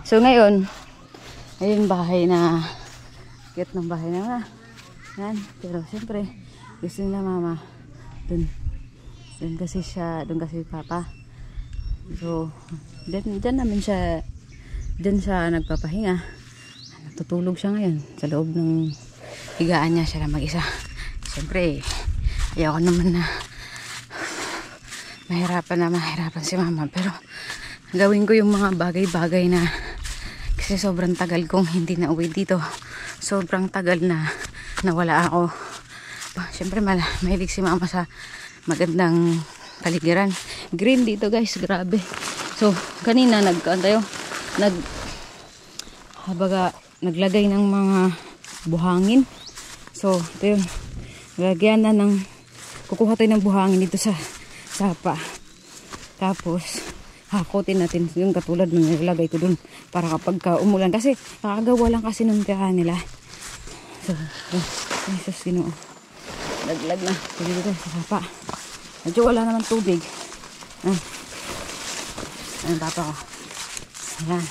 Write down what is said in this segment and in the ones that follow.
So ngayon, ayun bahay na, cute ng bahay na. Yan, pero siyempre, gusto nila mama, dun kasi papa. So, dyan namin siya, dyan siya nagpapahinga. Natutulog siya ngayon sa loob ng higaan niya, siya lang mag-isa. Siyempre, ayaw ko naman na mahirapan si mama, pero gawin ko yung mga bagay-bagay na kasi sobrang tagal kong hindi na uwi dito. Sobrang tagal na nawala ako. Siyempre, mahilig si mama sa magandang paligiran. Green dito guys, grabe. So, kanina naglagay ng mga buhangin. So, ito yun. Lagyan na kukuha tayo ng buhangin dito sa sapa. Tapos, hakutin natin yung katulad ng nilagay ko dun para kapag umulan. Kasi, kakagawa lang kasi ng tirahan nila. So, Jesus, Ginoo. Laglag na. Dito sa sapa. Medyo wala naman tubig. Ayan, papa ko. Ayan.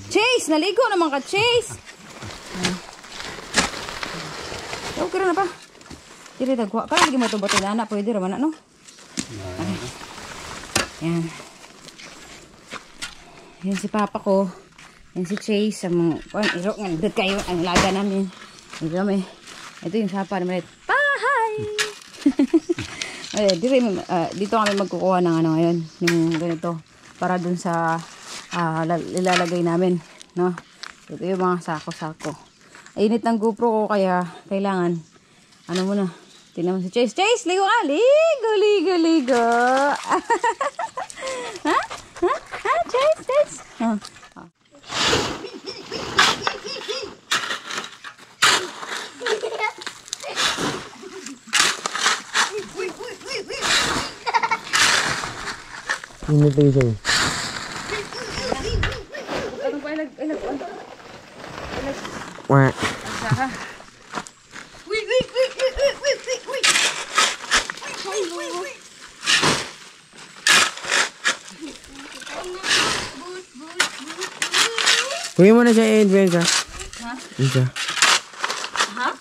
Chase! Naligo naman ka, Chase! Okay na pa. Diri dagwa. Para lagi mo ito bato na anak. Pwede naman ano? Ayan. Ayan si papa ko. Ayan si Chase. Ang irok nga. Dito kayo. Ang laga namin. Ito kami. Ito yung sapa naman. Hi! Dito kami magkukuha ng ano ngayon. Yung ganito. Para dun sa ilalagay namin. No? Ito yung mga sako-sako. Init ng GoPro ko kaya kailangan ano muna. Tingnan mo si Chase. Chase! Ligo ka! Ligo! Ligo! Ligo! Ha? Ha? Ha? Chase! Chase! Init lagi siya. Anong pa ilag? Wah. Kuya mo na siya adventure. Ha? Isa. Ha?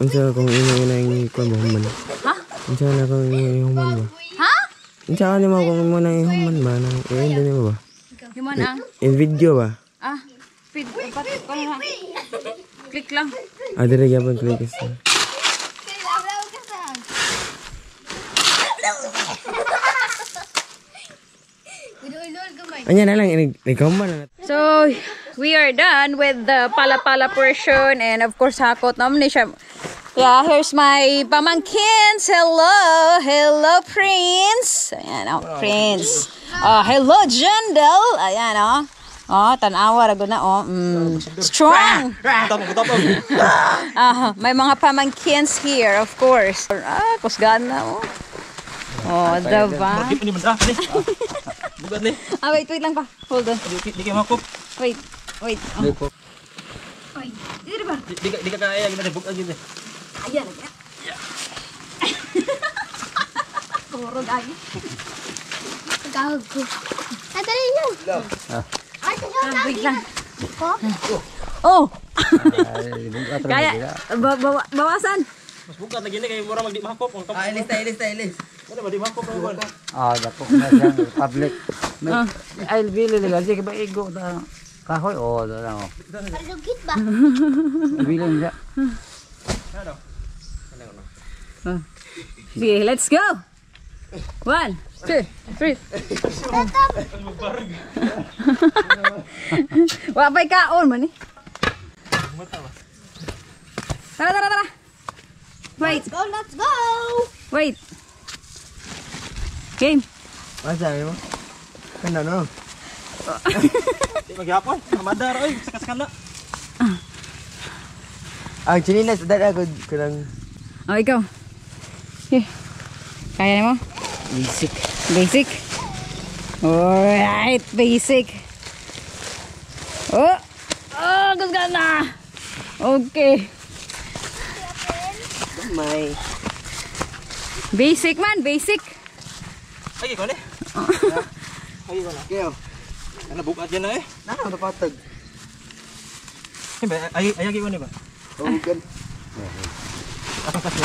Isa kung ino na yung ikuan mo human. Ha? Isa na kung ino yung human ba. Ha? Isa ka naman kung ino na yung human ba. Iyan din mo ba? Human ang? In video ba? Feed. Click lang. Dire gyapon click isa. Anya na lang ikaw na. So, we are done with the pala-pala portion and of course hakot naman siya. Yeah, here's my pamangkins. Hello! Hello, Prince! Ayan, Prince. Hello, Jandel! Ayan, tanawa, rago na, strong! May mga pamangkins here, of course. Kusgaan na, diba? Wait lang pa. Hold on. Di kayo makop. Wait. Wait, dito ba? Di ka kaya, gina rin, bukag gina. Ayan, puro gagi. Gago. Natali yun. Wait lang. Oh! Kaya, bawasan. Mas bukat lagi ni, kaya mura mag-di makop. Ilis. Ano ba, di makop? Dapok na siyang public. Ay, bili nila. Sige ba, igo na kahoy? Doon lang. Palugit ba? Bili nila. Sige, let's go! 1, 2, 3. Wapay kaon man eh. Tara. Wait. Let's go! Wait. Game. Sabi mo? No. Di magyapon, kamadar, oy, sakas-kana. Ang chinilas, dada ko lang. Ikaw. Okay. Kaya mo? Basic. Alright, basic. Gusgan na. Okay. May. Basic man, basic. Ay, ikaw ni. Ay, wala. Kayo. Ano bukat yan na eh. Napatag. Ayagi mo ni ba? Huwag Ako kasi.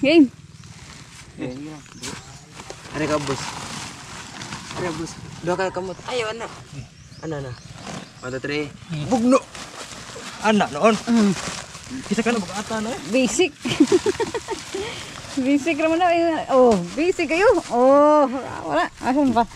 Game. Ano ka, boss? Ano, boss? Doon ka kamot. Ayaw, anak. Ano na? 1, 2, 3. Bugno! Anak noon. Kisa ka na bukatan eh. Basic. Basic naman na. Oh, basic kayo. Oh, wala. Asan pa?